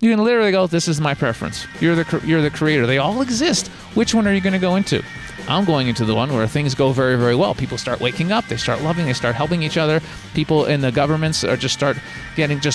You can literally go, this is my preference. You're the creator. They all exist. Which one are you going to go into? I'm going into the one where things go very, very well. People start waking up. They start loving. They start helping each other. People in the governments are just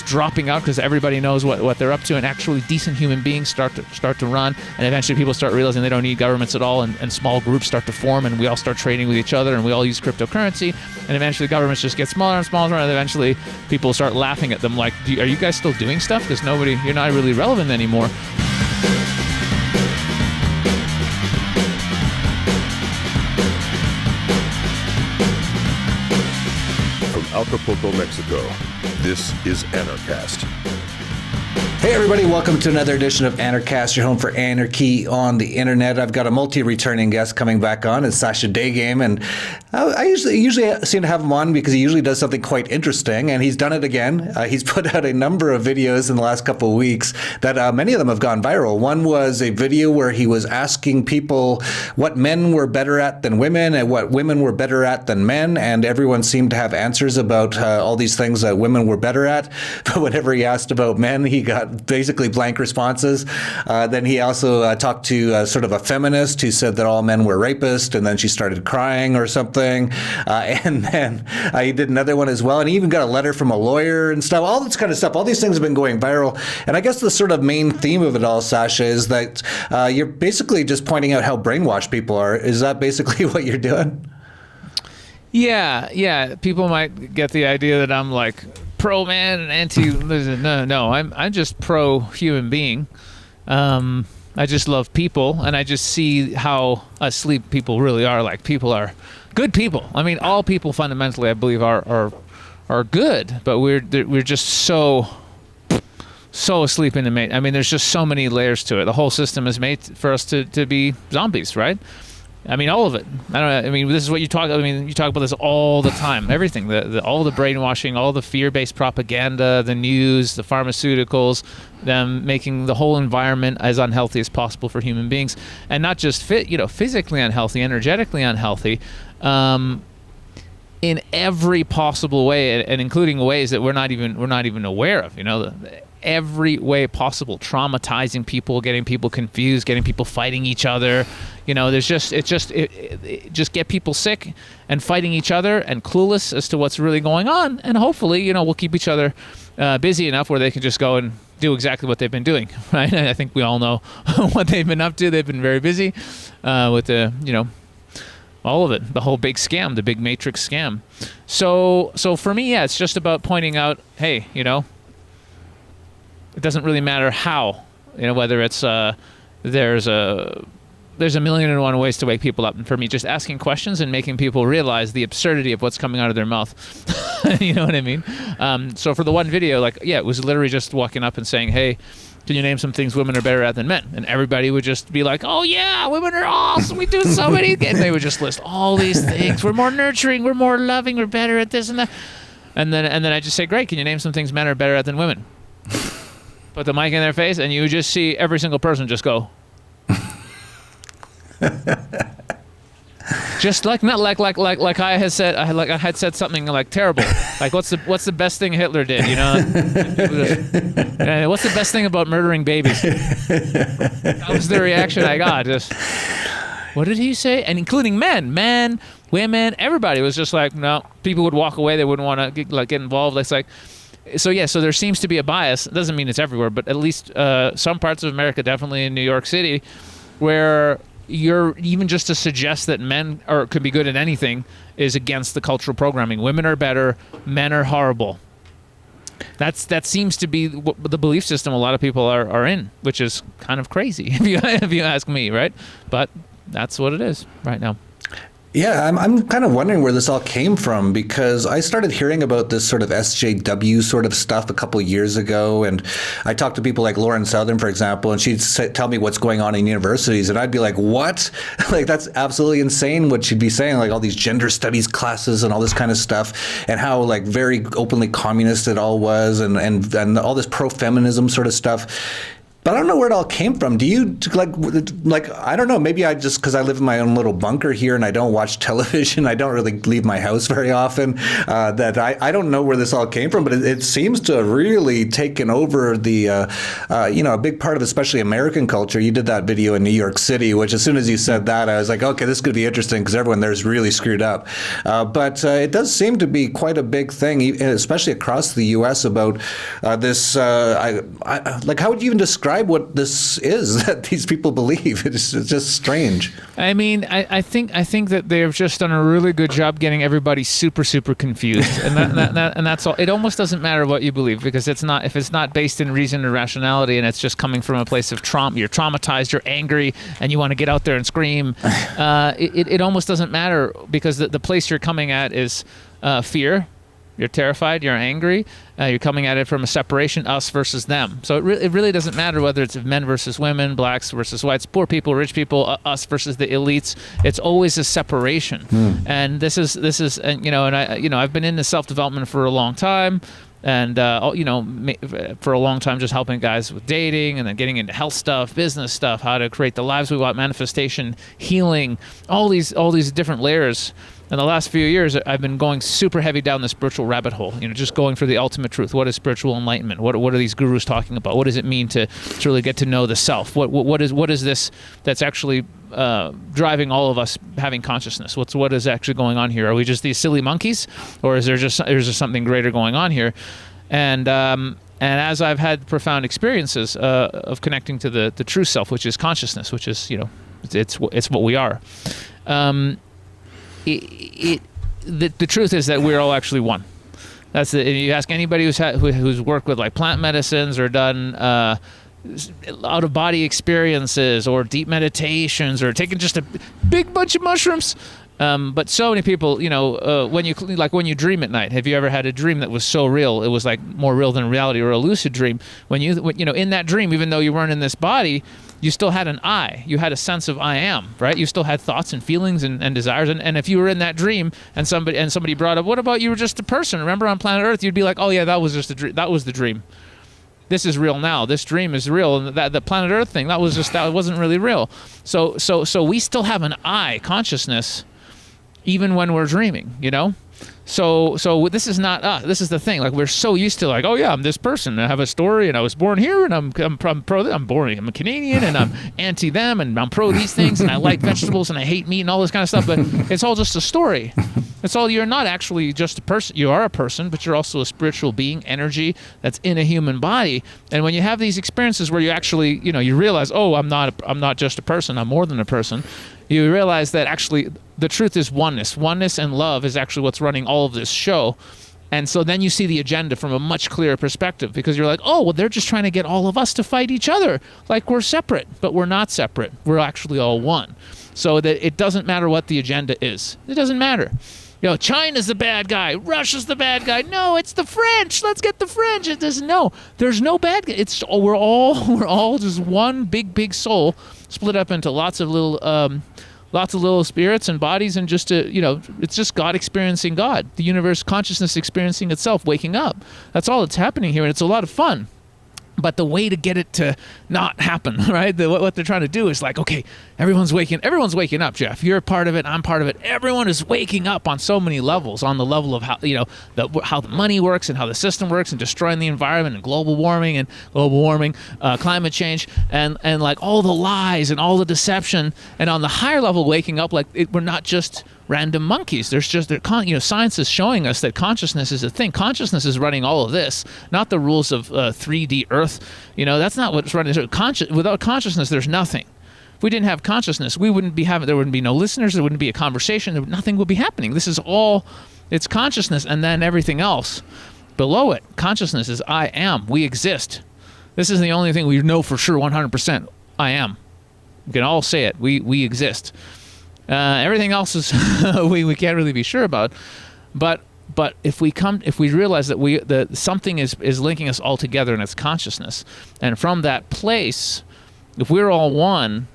dropping out because everybody knows what they're up to, and actually decent human beings start to run. And eventually people start realizing they don't need governments at all, and small groups start to form, and we all start trading with each other, and we all use cryptocurrency. And eventually governments just get smaller and smaller, and eventually people start laughing at them like, are you guys still doing stuff? Because you're not really relevant anymore. Acapulco, Mexico. This is Anarchast. Hey everybody, welcome to another edition of Anarchast, your home for anarchy on the internet. I've got a multi-returning guest coming back on. It's Sasha Daygame, and I usually seem to have him on because he usually does something quite interesting, and he's done it again. He's put out a number of videos in the last couple of weeks that many of them have gone viral. One was a video where he was asking people what men were better at than women and what women were better at than men, and everyone seemed to have answers about all these things that women were better at. But whenever he asked about men, he got basically blank responses. Then he also talked to sort of a feminist who said that all men were rapists, and then she started crying or something. And then he did another one as well, and he even got a letter from a lawyer and stuff, all this kind of stuff. All these things have been going viral. And I guess the sort of main theme of it all, Sasha, is that you're basically just pointing out how brainwashed people are. Is that basically what you're doing? Yeah. People might get the idea that I'm like pro man and anti. No. I'm just pro human being. I just love people, and I just see how asleep people really are. Like, people are good people. I mean, all people fundamentally, I believe, are good, but we're just so asleep in the mate. I mean, there's just so many layers to it. The whole system is made for us to be zombies, right? I mean, all of it. This is what you talk. You talk about this all the time. Everything, all the brainwashing, all the fear-based propaganda, the news, the pharmaceuticals, them making the whole environment as unhealthy as possible for human beings, and not just physically unhealthy, energetically unhealthy, in every possible way, and including ways that we're not even aware of. Every way possible, traumatizing people, getting people confused, getting people fighting each other. It just get people sick and fighting each other and clueless as to what's really going on. And hopefully, we'll keep each other busy enough where they can just go and do exactly what they've been doing, right? And I think we all know what they've been up to. They've been very busy with all of it, the whole big scam, the big matrix scam. So for me, it's just about pointing out, hey, it doesn't really matter how, whether it's there's a million and one ways to wake people up. And for me, just asking questions and making people realize the absurdity of what's coming out of their mouth. You know what I mean? So for the one video, it was literally just walking up and saying, hey, can you name some things women are better at than men? And everybody would just be like, oh yeah, women are awesome. We do so many. And they would just list all these things. We're more nurturing. We're more loving. We're better at this and that. And then I just say, great. Can you name some things men are better at than women? Put the mic in their face, and you just see every single person just go. Just not like I had said, I had said something like terrible. Like, what's the best thing Hitler did? What's the best thing about murdering babies? That was the reaction I got. Just, what did he say? And including men, women, everybody was just like, no. People would walk away. They wouldn't want to get involved. It's like. So there seems to be a bias. It doesn't mean it's everywhere, but at least some parts of America, definitely in New York City, where you're even just to suggest that men could be good at anything is against the cultural programming. Women are better, men are horrible. That seems to be the belief system a lot of people are in, which is kind of crazy if you ask me, right? But that's what it is right now. Yeah, I'm kind of wondering where this all came from, because I started hearing about this sort of SJW sort of stuff a couple of years ago, and I talked to people like Lauren Southern, for example, and she'd tell me what's going on in universities, and I'd be like, what? Like, that's absolutely insane what she'd be saying, like all these gender studies classes and all this kind of stuff, and how like very openly communist it all was, and all this pro-feminism sort of stuff. But I don't know where it all came from. Do you like? I don't know. Maybe I just because I live in my own little bunker here and I don't watch television. I don't really leave my house very often. That I don't know where this all came from. But it seems to have really taken over the a big part of especially American culture. You did that video in New York City, which as soon as you said that, I was like, okay, this could be interesting because everyone there's really screwed up. But it does seem to be quite a big thing, especially across the U.S. about this. Like, how would you even describe what this is that these people believe? It's just strange. I mean, I think that they've just done a really good job getting everybody super confused, and and that's all. It almost doesn't matter what you believe because if it's not based in reason or rationality, and it's just coming from a place of trauma. You're traumatized, you're angry, and you want to get out there and scream. It almost doesn't matter because the place you're coming at is fear. You're terrified, you're angry, you're coming at it from a separation, us versus them. So it really doesn't matter whether it's men versus women, blacks versus whites, poor people, rich people, us versus the elites. It's always a separation. And this is and I've been into self-development for a long time. And, for a long time, just helping guys with dating and then getting into health stuff, business stuff, how to create the lives we want, manifestation, healing, all these different layers. In the last few years, I've been going super heavy down the spiritual rabbit hole, just going for the ultimate truth. What is spiritual enlightenment? What are these gurus talking about? What does it mean to really get to know the self? What is this that's actually driving all of us having consciousness? What is actually going on here? Are we just these silly monkeys, or is there something greater going on here? And as I've had profound experiences of connecting to the true self, which is consciousness, which is it's what we are. The truth is that we're all actually one. That's it. You ask anybody who's worked with like plant medicines or done out of body experiences or deep meditations or taken just a big bunch of mushrooms. But so many people, when you dream at night, have you ever had a dream that was so real? It was like more real than reality, or a lucid dream. When in that dream, even though you weren't in this body, you still had an I. You had a sense of I am, right? You still had thoughts and feelings and desires. And if you were in that dream and somebody brought up, what about you were just a person? Remember on planet Earth, you'd be like, oh yeah, that was just a dream. That was the dream. This is real now. This dream is real. And the planet Earth thing, that wasn't really real. So we still have an I consciousness even when we're dreaming, So this is not us. This is the thing. Like, we're so used to like, oh yeah, I'm this person. I have a story, and I was born here, and I'm pro. I'm a Canadian, and I'm anti them, and I'm pro these things, and I like vegetables, and I hate meat, and all this kind of stuff. But it's all just a story. It's all. You're not actually just a person. You are a person, but you're also a spiritual being, energy that's in a human body. And when you have these experiences where you actually, you realize, oh, I'm not just a person. I'm more than a person. You realize that actually the truth is oneness. Oneness and love is actually what's running all of this show. And so then you see the agenda from a much clearer perspective, because you're like, oh, well, they're just trying to get all of us to fight each other. Like we're separate, but we're not separate. We're actually all one. So that it doesn't matter what the agenda is. It doesn't matter. China's the bad guy. Russia's the bad guy. No, it's the French. Let's get the French. There's no bad guy. We're all just one big soul split up into lots of little spirits and bodies, and it's just God experiencing God, the universe consciousness experiencing itself, waking up. That's all that's happening here, and it's a lot of fun. But the way to get it to not happen, right? What they're trying to do is like, okay, everyone's waking up, Jeff. You're a part of it. I'm part of it. Everyone is waking up on so many levels. On the level of how how the money works and how the system works, and destroying the environment, and global warming, climate change, and like all the lies and all the deception. And on the higher level, waking up like we're not just random monkeys. There's just science is showing us that consciousness is a thing. Consciousness is running all of this, not the rules of 3D Earth. That's not what's running. Without consciousness, there's nothing. If we didn't have consciousness, there wouldn't be no listeners. There wouldn't be a conversation. Nothing would be happening. This is all. It's consciousness, and then everything else below it. Consciousness is I am. We exist. This is the only thing we know for sure, 100%. I am. We can all say it. We exist. Everything else is we can't really be sure about, but if we realize that something is linking us all together, and it's consciousness, and from that place, if we're all one,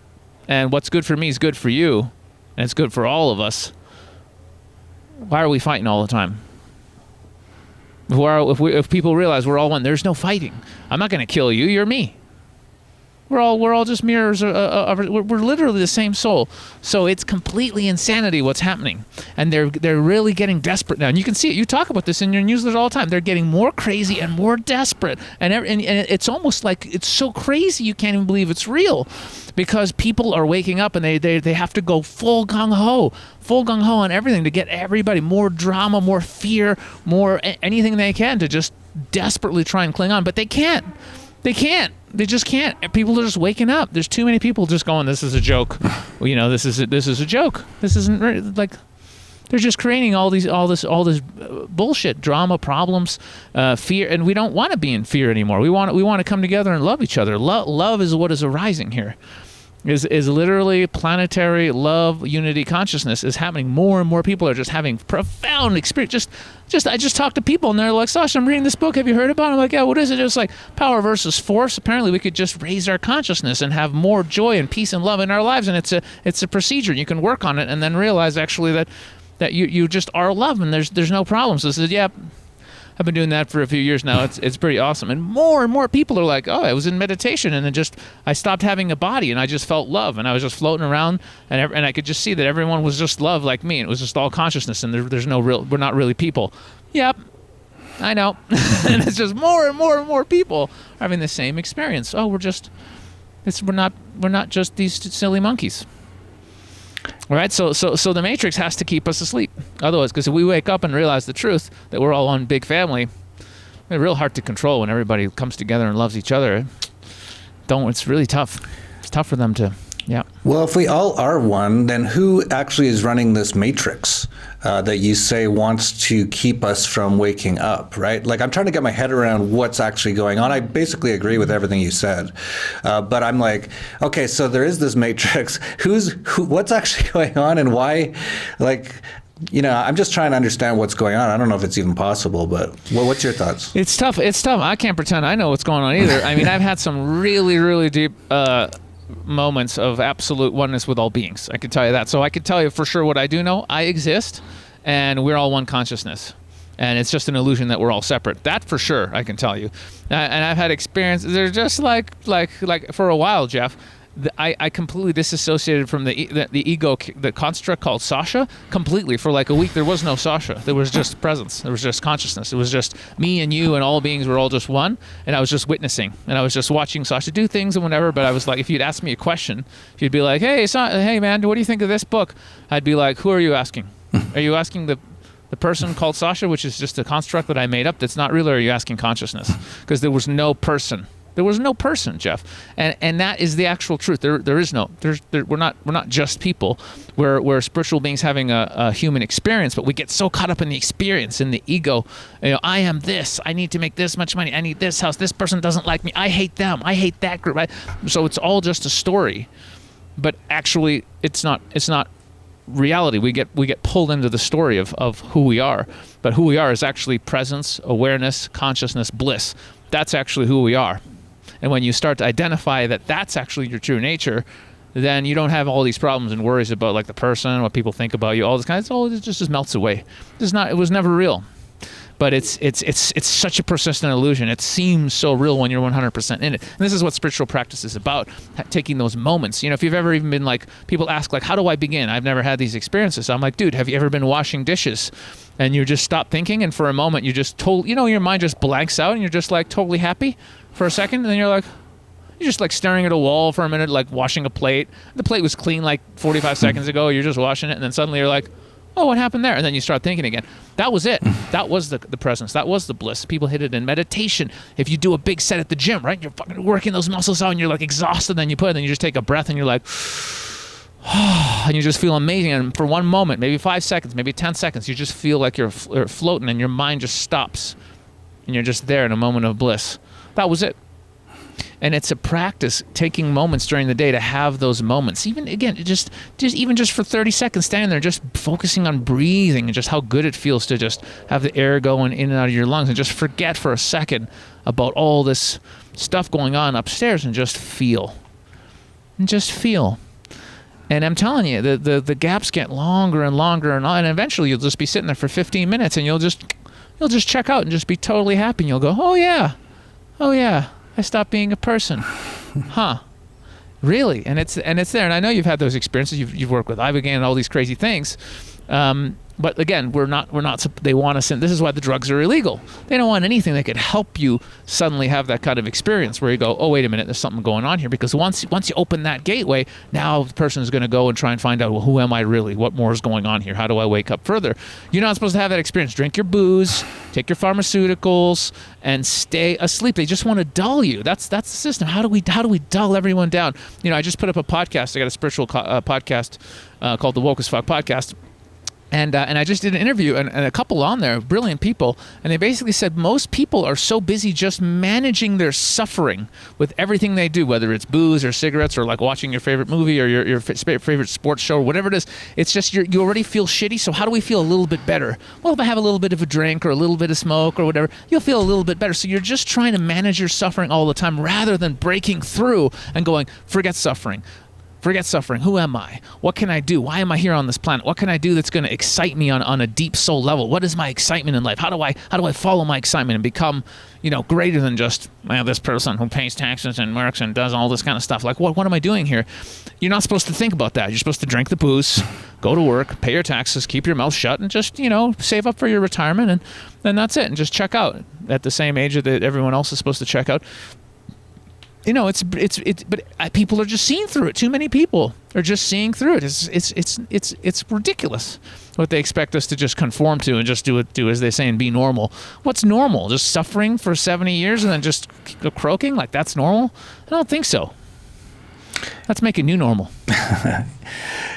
and what's good for me is good for you, and it's good for all of us, why are we fighting all the time? If people realize we're all one, there's no fighting. I'm not going to kill you. You're me. We're all just mirrors. We're literally the same soul. So it's completely insanity what's happening, and they're really getting desperate now. And you can see it. You talk about this in your newsletter all the time. They're getting more crazy and more desperate, and it's almost like it's so crazy you can't even believe it's real, because people are waking up and they have to go full gung ho on everything to get everybody more drama, more fear, more anything they can to just desperately try and cling on, but they can't. They just can't. People are just waking up. There's too many people just going, this is a joke. Well, this is a joke. This isn't like, they're just creating all this bullshit, drama, problems, fear, and we don't want to be in fear anymore. We want to come together and love each other. Love is what is arising here. Is literally planetary love, unity, consciousness is happening. More and more people are just having profound experience. I just talk to people and they're like, Sasha, I'm reading this book. Have you heard about it? I'm like, yeah, what is it? It's like power versus force. Apparently we could just raise our consciousness and have more joy and peace and love in our lives. And it's a procedure. You can work on it and then realize actually that you just are love and there's no problems. So I said, yeah, I've been doing that for a few years now. It's pretty awesome. And more people are like, oh, I was in meditation and then I stopped having a body and I just felt love and I was just floating around and I could just see that everyone was just love like me. And it was just all consciousness and there's no real, we're not really people. Yep, I know. And it's just more and more people having the same experience. Oh, we're not just these silly monkeys. All right, so the Matrix has to keep us asleep. Otherwise, because if we wake up and realize the truth that we're all one big family, it's real hard to control when everybody comes together and loves each other. It's really tough. It's tough for them to, yeah. Well, if we all are one, then who actually is running this Matrix that you say wants to keep us from waking up, right? Like, I'm trying to get my head around what's actually going on. I basically agree with everything you said, but I'm like, okay, so there is this Matrix. What's actually going on, and why? Like, I'm just trying to understand what's going on. I don't know if it's even possible, but what's your thoughts? It's tough. I can't pretend I know what's going on either. I mean, I've had some really, really deep moments of absolute oneness with all beings. I can tell you that. So I can tell you for sure what I do know. I exist, and we're all one consciousness. And it's just an illusion that we're all separate. That for sure, I can tell you. And I've had experiences. They're just like for a while, Jeff, I completely disassociated from the ego, the construct called Sasha, completely. For like a week, there was no Sasha. There was just presence. There was just consciousness. It was just me and you and all beings were all just one. And I was just witnessing. And I was just watching Sasha do things and whatever. But I was like, if you'd ask me a question, if you'd be like, hey man, what do you think of this book? I'd be like, who are you asking? Are you asking the person called Sasha, which is just a construct that I made up that's not real, or are you asking consciousness? Because there was no person. There was no person, Jeff, and that is the actual truth. There is no. We're not just people. We're spiritual beings having a human experience, but we get so caught up in the experience, in the ego. I am this. I need to make this much money. I need this house. This person doesn't like me. I hate them. I hate that group. Right? So it's all just a story, but actually, it's not reality. We get pulled into the story of who we are, but who we are is actually presence, awareness, consciousness, bliss. That's actually who we are. And when you start to identify that that's actually your true nature, then you don't have all these problems and worries about like the person, what people think about you, all this kind of stuff. It just melts away. It was never real. But it's such a persistent illusion. It seems so real when you're 100% in it. And this is what spiritual practice is about, taking those moments. If you've ever even been like, people ask like, how do I begin? I've never had these experiences. So I'm like, dude, have you ever been washing dishes? And you just stop thinking, and for a moment you just your mind just blanks out, and you're just like totally happy for a second, and then you're just like staring at a wall for a minute, like washing a plate. The plate was clean like 45 seconds ago. You're just washing it, and then suddenly you're like, oh, what happened there? And then you start thinking again. That was it. That was the presence. That was the bliss. People hit it in meditation. If you do a big set at the gym, right? You're fucking working those muscles out, and you're like exhausted. Then you just take a breath, and you're like, and you just feel amazing. And for one moment, maybe 5 seconds, maybe 10 seconds, you just feel like you're floating, and your mind just stops, and you're just there in a moment of bliss. That was it. And it's a practice, taking moments during the day to have those moments. Even again, just for 30 seconds, standing there, just focusing on breathing and just how good it feels to just have the air going in and out of your lungs, and just forget for a second about all this stuff going on upstairs, and just feel. And just feel. And I'm telling you, the gaps get longer and longer, and eventually you'll just be sitting there for 15 minutes, and you'll just check out and just be totally happy, and you'll go, oh yeah, I stopped being a person. Huh. Really, and it's there. And I know you've had those experiences. You've worked with Ibogaine and all these crazy things. But again, we're not. They want us in. This is why the drugs are illegal. They don't want anything that could help you suddenly have that kind of experience where you go, oh, wait a minute, there's something going on here. Because once you open that gateway, now the person is going to go and try and find out, well, who am I really? What more is going on here? How do I wake up further? You're not supposed to have that experience. Drink your booze, take your pharmaceuticals, and stay asleep. They just want to dull you. That's the system. How do we dull everyone down? I just put up a podcast. I got a spiritual podcast called the Woke as Fuck Podcast. And I just did an interview, and a couple on there, brilliant people, and they basically said most people are so busy just managing their suffering with everything they do, whether it's booze or cigarettes or like watching your favorite movie or your favorite sports show or whatever it is. It's just you already feel shitty, so how do we feel a little bit better? Well, if I have a little bit of a drink or a little bit of smoke or whatever, you'll feel a little bit better. So you're just trying to manage your suffering all the time rather than breaking through and going, forget suffering. Forget suffering. Who am I? What can I do? Why am I here on this planet? What can I do that's going to excite me on a deep soul level? What is my excitement in life? How do I follow my excitement and become, greater than just this person who pays taxes and works and does all this kind of stuff? Like, what am I doing here? You're not supposed to think about that. You're supposed to drink the booze, go to work, pay your taxes, keep your mouth shut, and just, save up for your retirement, and then that's it. And just check out at the same age that everyone else is supposed to check out. But people are just seeing through it. Too many people are just seeing through it. It's ridiculous what they expect us to just conform to and just do as they say and be normal. What's normal? Just suffering for 70 years and then just croaking? Like that's normal? I don't think so. Let's make a new normal.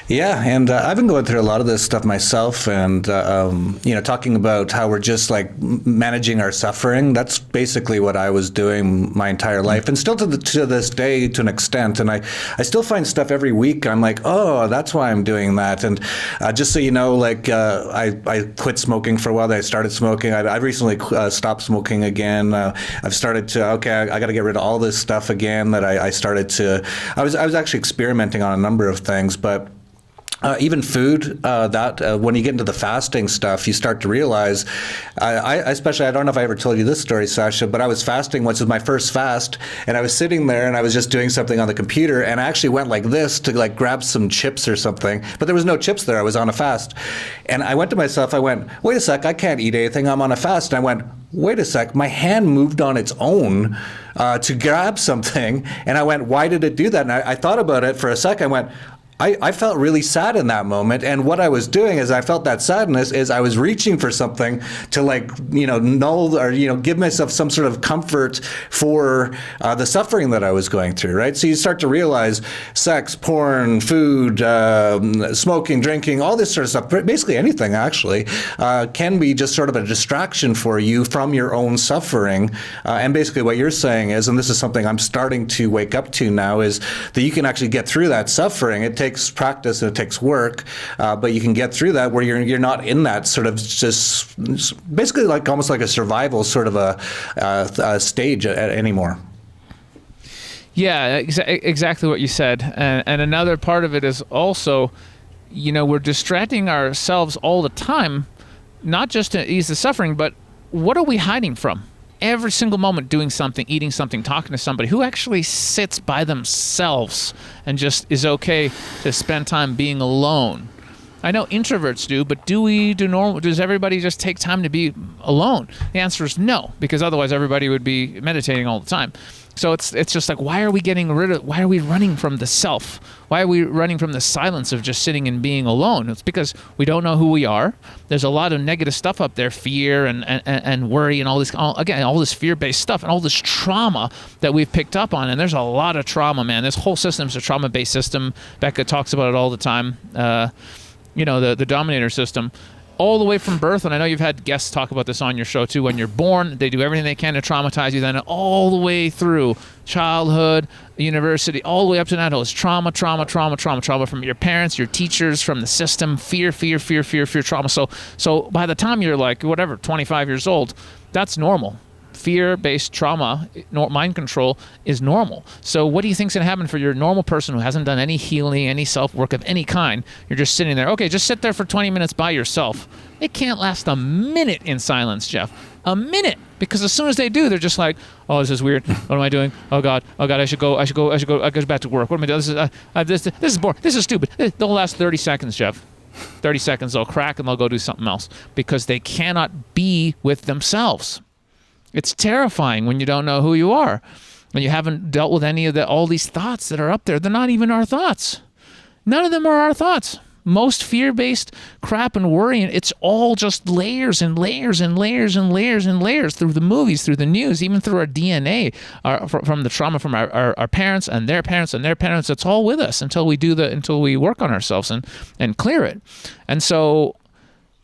Yeah, and I've been going through a lot of this stuff myself, and talking about how we're just like managing our suffering. That's basically what I was doing my entire life, and still to this day to an extent. And I still find stuff every week. I'm like, oh, that's why I'm doing that. And just so you know, like I quit smoking for a while. I started smoking. I recently stopped smoking again. I've started to I got to get rid of all this stuff again that I started to. I was actually experimenting on a number of things, but. Even food, when you get into the fasting stuff, you start to realize, I don't know if I ever told you this story, Sasha, but I was fasting once. It was my first fast, and I was sitting there and I was just doing something on the computer, and I actually went like this to like grab some chips or something, but there was no chips there. I was on a fast. And I went to myself, I went, wait a sec, I can't eat anything. I'm on a fast. And I went, wait a sec, my hand moved on its own to grab something. And I went, why did it do that? And I thought about it for a sec. I went, I felt really sad in that moment, and what I was doing is I felt that sadness is I was reaching for something to null or give myself some sort of comfort for the suffering that I was going through, right? So you start to realize sex, porn, food, smoking, drinking, all this sort of stuff, basically anything actually, can be just sort of a distraction for you from your own suffering. And basically what you're saying is, and this is something I'm starting to wake up to now, is that you can actually get through that suffering. It takes practice and it takes work, but you can get through that where you're not in that sort of just basically like almost like a survival sort of a stage anymore. Yeah, exactly what you said. And another part of it is also, we're distracting ourselves all the time, not just to ease the suffering, but what are we hiding from? Every single moment doing something, eating something, talking to somebody who actually sits by themselves and just is okay to spend time being alone. I know introverts do, but does everybody just take time to be alone? The answer is no, because otherwise everybody would be meditating all the time. So it's just like, why are we running from the self? Why are we running from the silence of just sitting and being alone? It's because we don't know who we are. There's a lot of negative stuff up there, fear and worry and all this fear-based stuff and all this trauma that we've picked up on. And there's a lot of trauma, man. This whole system's a trauma-based system. Becca talks about it all the time. The dominator system. All the way from birth, and I know you've had guests talk about this on your show too, when you're born, they do everything they can to traumatize you, then all the way through childhood, university, all the way up to now, it's trauma from your parents, your teachers, from the system, fear, trauma. So by the time you're like, 25 years old, that's normal. Fear-based trauma, mind control is normal. So what do you think's going to happen for your normal person who hasn't done any healing, any self-work of any kind? You're just sitting there. Okay, just sit there for 20 minutes by yourself. It can't last a minute in silence, Jeff. a minute, because as soon as they do, they're just like, oh, this is weird. What am I doing? Oh God, I should go. I go back to work. What am I doing? This is boring. This is stupid. They'll last 30 seconds, Jeff. 30 seconds, they'll crack and they'll go do something else because they cannot be with themselves. It's terrifying when you don't know who you are, when you haven't dealt with any of all these thoughts that are up there. They're not even our thoughts. None of them are our thoughts. Most fear-based crap and worrying, it's all just layers and layers and layers and layers and layers through the movies, through the news, even through our DNA, from the trauma from our parents and their parents and their parents. It's all with us until we work on ourselves and clear it. And so,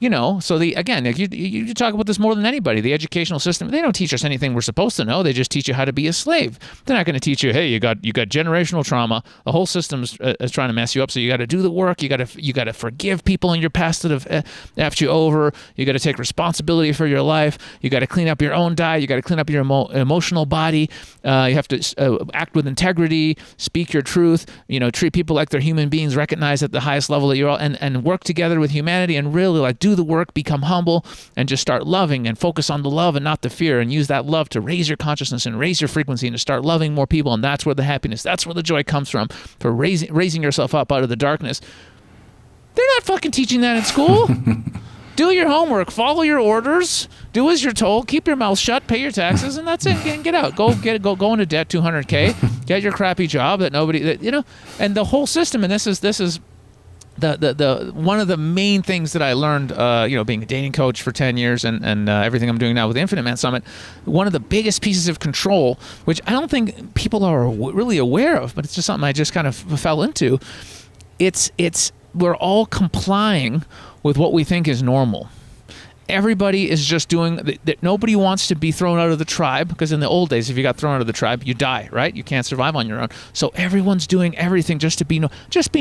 again, you talk about this more than anybody. The educational system, they don't teach us anything we're supposed to know. They just teach you how to be a slave. They're not going to teach you, hey, you got generational trauma. The whole system is trying to mess you up. So you got to do the work. You got to forgive people in your past that have effed you over. You got to take responsibility for your life. You got to clean up your own diet. You got to clean up your emotional body. You have to act with integrity, speak your truth. Treat people like they're human beings, recognize at the highest level that you're all, and work together with humanity and really do the work, become humble, and just start loving and focus on the love and not the fear, and use that love to raise your consciousness and raise your frequency and to start loving more people. And that's where the happiness, that's where the joy comes from, for raising yourself up out of the darkness. They're not fucking teaching that in school. Do your homework, follow your orders, do as you're told, keep your mouth shut, pay your taxes, and that's it. Get out. Go into debt, $200K, get your crappy job and the whole system. And this is the one of the main things that I learned, being a dating coach for 10 years and everything I'm doing now with the Infinite Man Summit, one of the biggest pieces of control, which I don't think people are really aware of, but it's just something I just kind of fell into. We're all complying with what we think is normal. Everybody is just doing that. Nobody wants to be thrown out of the tribe, because in the old days, if you got thrown out of the tribe, you die, right? You can't survive on your own. So everyone's doing everything just to be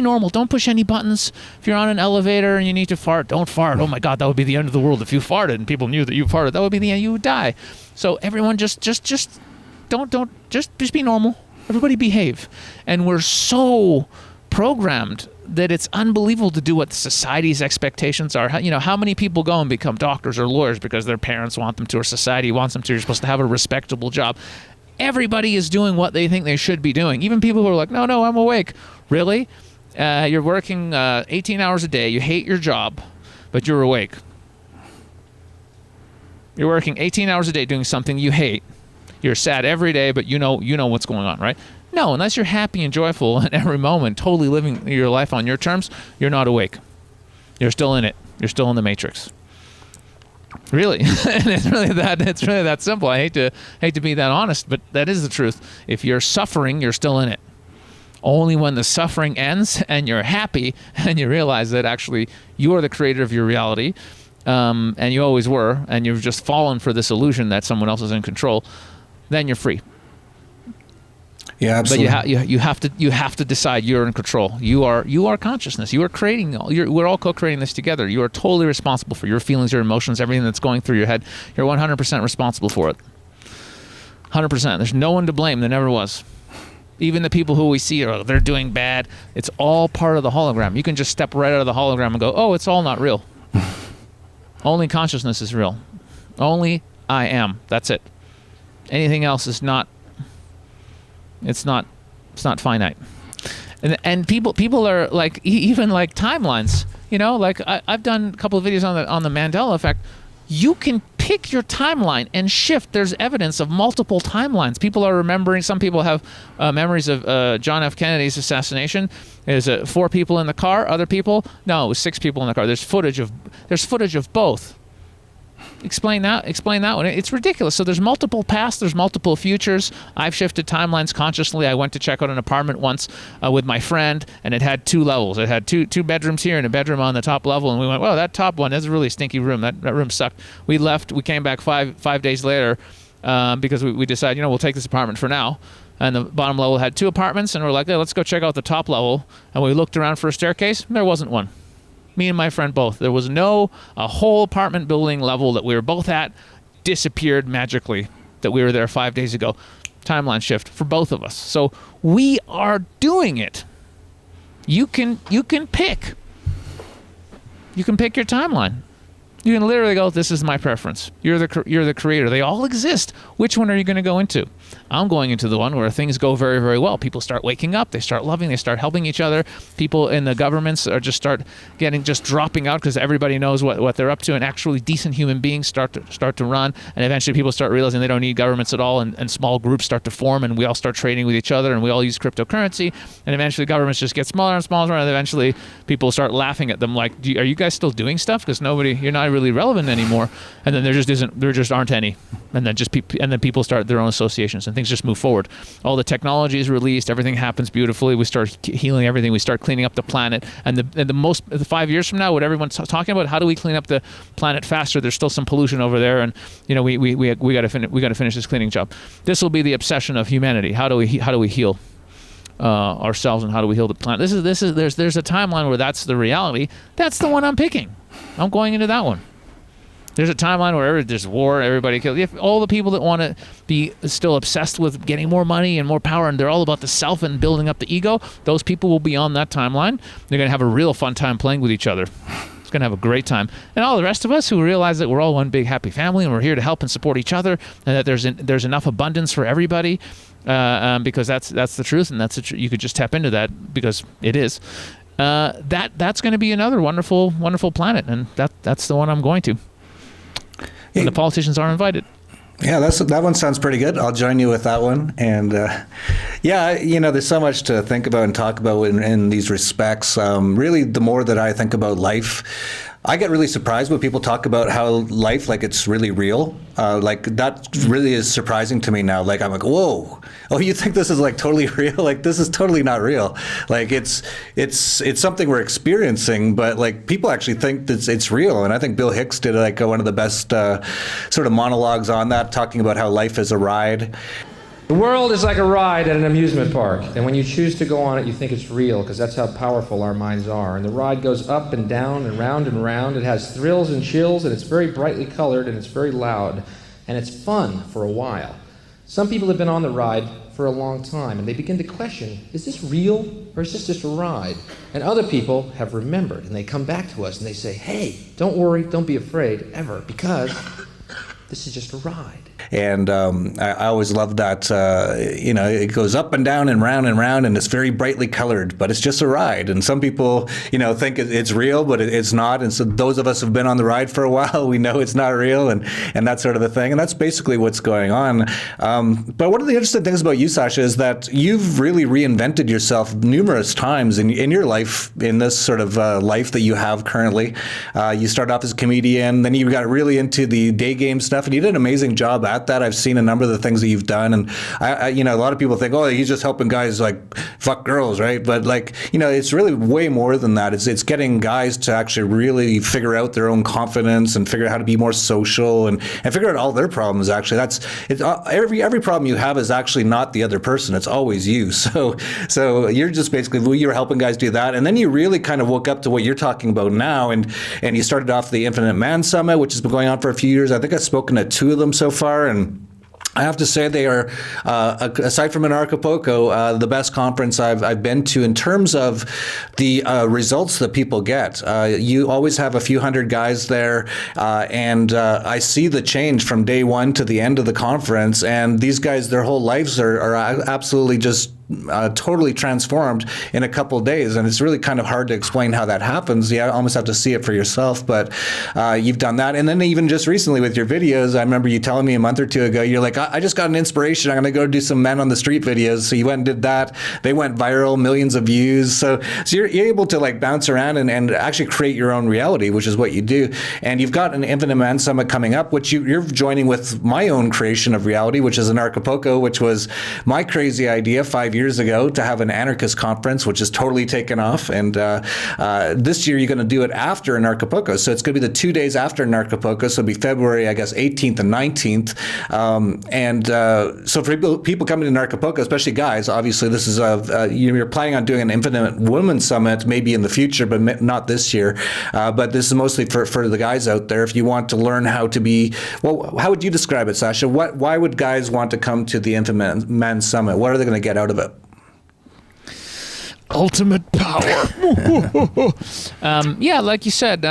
normal. Don't push any buttons. If you're on an elevator and you need to fart, don't fart. Oh my God, that would be the end of the world if you farted and people knew that you farted. That would be the end. You would die. So everyone just be normal. Everybody behave. And we're so programmed that it's unbelievable to do what society's expectations are. How many people go and become doctors or lawyers because their parents want them to, or society wants them to. You're supposed to have a respectable job. Everybody is doing what they think they should be doing. Even people who are like, no, I'm awake. Really? You're working 18 hours a day. You hate your job, but you're awake. You're working 18 hours a day doing something you hate. You're sad every day, but you know what's going on, right? No, unless you're happy and joyful in every moment, totally living your life on your terms, you're not awake. You're still in it. You're still in the matrix. Really. And it's really that simple. I hate to be that honest, but that is the truth. If you're suffering, you're still in it. Only when the suffering ends and you're happy and you realize that actually you are the creator of your reality, and you always were, and you've just fallen for this illusion that someone else is in control, then you're free. Yeah, absolutely. But you have to decide you're in control. You are consciousness. You are creating. We're all co-creating this together. You are totally responsible for your feelings, your emotions, everything that's going through your head. You're 100% responsible for it. 100%. There's no one to blame. There never was. Even the people who we see, they're doing bad. It's all part of the hologram. You can just step right out of the hologram and go, oh, it's all not real. Only consciousness is real. Only I am. That's it. Anything else is not. It's not finite. And people are like, even like timelines, like I've done a couple of videos on the Mandela effect. You can pick your timeline and shift. There's evidence of multiple timelines. People are remembering. Some people have memories of John F. Kennedy's assassination. There's 4 people in the car. Other people, no, it was 6 people in the car. There's footage of both. Explain that one. It's ridiculous. So there's multiple pasts, there's multiple futures. I've shifted timelines consciously. I went to check out an apartment once with my friend, and it had 2 levels. It had two bedrooms here and a bedroom on the top level, and we went, well, that top one is a really stinky room. That room sucked. We left. We came back five days later because we decided, we'll take this apartment for now. And the bottom level had 2 apartments, and we're like, hey, let's go check out the top level. And we looked around for a staircase. There wasn't one. Me and my friend both. There was a whole apartment building level that we were both at disappeared magically, that we were there 5 days ago. Timeline shift for both of us. So we are doing it. You can pick. You can pick your timeline. You can literally go, this is my preference. You're the creator. They all exist. Which one are you going to go into? I'm going into the one where things go very, very well. People start waking up. They start loving. They start helping each other. People in the governments are just dropping out because everybody knows what they're up to, and actually decent human beings start to run. And eventually people start realizing they don't need governments at all, and small groups start to form, and we all start trading with each other, and we all use cryptocurrency. And eventually governments just get smaller and smaller, and eventually people start laughing at them like, are you guys still doing stuff? Because you're not really relevant anymore. And then there just aren't any. And then people start their own associations, and things just move forward. All the technology is released. Everything happens beautifully. We start healing everything. We start cleaning up the planet. And the 5 years from now, what everyone's talking about, how do we clean up the planet faster? There's still some pollution over there, and we got to finish this cleaning job. This will be the obsession of humanity. How do we heal ourselves, and how do we heal the planet? There's a timeline where that's the reality. That's the one I'm picking. I'm going into that one. There's a timeline where there's war, everybody kills. If all the people that want to be still obsessed with getting more money and more power, and they're all about the self and building up the ego, those people will be on that timeline. They're going to have a real fun time playing with each other. It's going to have a great time. And all the rest of us who realize that we're all one big happy family, and we're here to help and support each other, and that there's enough abundance for everybody, because that's the truth, and you could just tap into that because it is. That's going to be another wonderful, wonderful planet, and that's the one I'm going to. And the politicians are invited. Yeah, that one sounds pretty good. I'll join you with that one. And there's so much to think about and talk about in these respects. Really, the more that I think about life, I get really surprised when people talk about how life, like it's really real. Like that really is surprising to me now. Like I'm like, whoa, oh, you think this is like totally real? Like this is totally not real. Like it's something we're experiencing, but like people actually think that it's real. And I think Bill Hicks did like one of the best sort of monologues on that, talking about how life is a ride. The world is like a ride at an amusement park, and when you choose to go on it, you think it's real, because that's how powerful our minds are. And the ride goes up and down and round and round. It has thrills and chills, and it's very brightly colored, and it's very loud, and it's fun for a while. Some people have been on the ride for a long time, and they begin to question, is this real, or is this just a ride? And other people have remembered, and they come back to us, and they say, hey, don't worry, don't be afraid, ever, because this is just a ride. And I always love that, it goes up and down and round, and it's very brightly colored, but it's just a ride. And some people, think it's real, but it's not. And so those of us who've been on the ride for a while, we know it's not real, and that sort of a thing. And that's basically what's going on. But one of the interesting things about you, Sasha, is that you've really reinvented yourself numerous times in your life, in this sort of life that you have currently. You started off as a comedian, then you got really into the day game stuff, and you did an amazing job at that. I've seen a number of the things that you've done, and I a lot of people think, oh, he's just helping guys like fuck girls, right? But it's really way more than that. It's getting guys to actually really figure out their own confidence and figure out how to be more social and figure out all their problems. Actually, every problem you have is actually not the other person. It's always you. So you're just basically you're helping guys do that, and then you really kind of woke up to what you're talking about now, and you started off the Infinite Man Summit, which has been going on for a few years. I think I've spoken at 2 of them so far. And I have to say they are, aside from Anarchapulco, the best conference I've been to in terms of the results that people get. You always have a few hundred guys there, and I see the change from day one to the end of the conference. And these guys, their whole lives are absolutely just totally transformed in a couple of days, and it's really kind of hard to explain how that happens. You almost have to see it for yourself, but you've done that. And then even just recently with your videos, I remember you telling me a month or 2 ago, you're like, I just got an inspiration. I'm going to go do some men on the street videos. So you went and did that. They went viral, millions of views. So you're able to like bounce around and actually create your own reality, which is what you do. And you've got an Infinite Man Summit coming up, which you're joining with my own creation of reality, which is Anarchapulco, which was my crazy idea 5 years ago to have an anarchist conference, which is totally taken off. And this year you're going to do it after Anarchapulco. So it's going to be the 2 days after Anarchapulco. So it'll be February, I guess, 18th and 19th. So for people coming to Anarchapulco, especially guys, obviously this is you're planning on doing an Infinite Women Summit maybe in the future, but not this year. But this is mostly for the guys out there. If you want to learn how to be, well, how would you describe it, Sasha? Why would guys want to come to the Infinite Men Summit? What are they going to get out of it? Ultimate power. Yeah, like you said,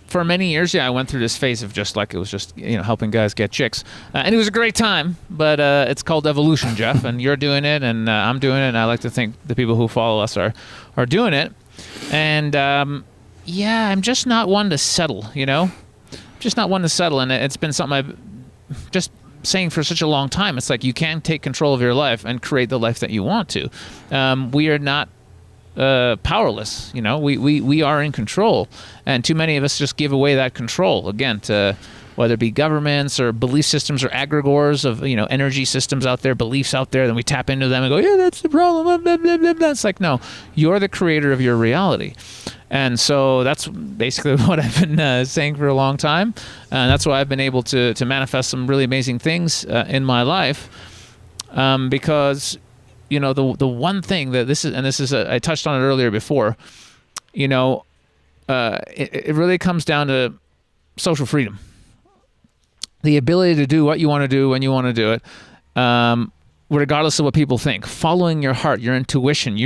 for many years, I went through this phase of just like, it was just, helping guys get chicks. And it was a great time, but it's called evolution, Jeff, and you're doing it, and I'm doing it, and I like to think the people who follow us are doing it. And, I'm just not one to settle, Just not one to settle, and it's been something I've just saying for such a long time. It's like you can take control of your life and create the life that you want to. We are not powerless, we are in control, and too many of us just give away that control again to whether it be governments or belief systems or egregores of energy systems out there, beliefs out there. Then we tap into them and go, yeah, that's the problem, blah, blah, blah, blah. It's like, no, you're the creator of your reality. And so that's basically what I've been saying for a long time, and that's why I've been able to manifest some really amazing things in my life, because the one thing that this is I touched on it earlier before, it really comes down to social freedom, the ability to do what you want to do when you want to do it, regardless of what people think, following your heart, your intuition,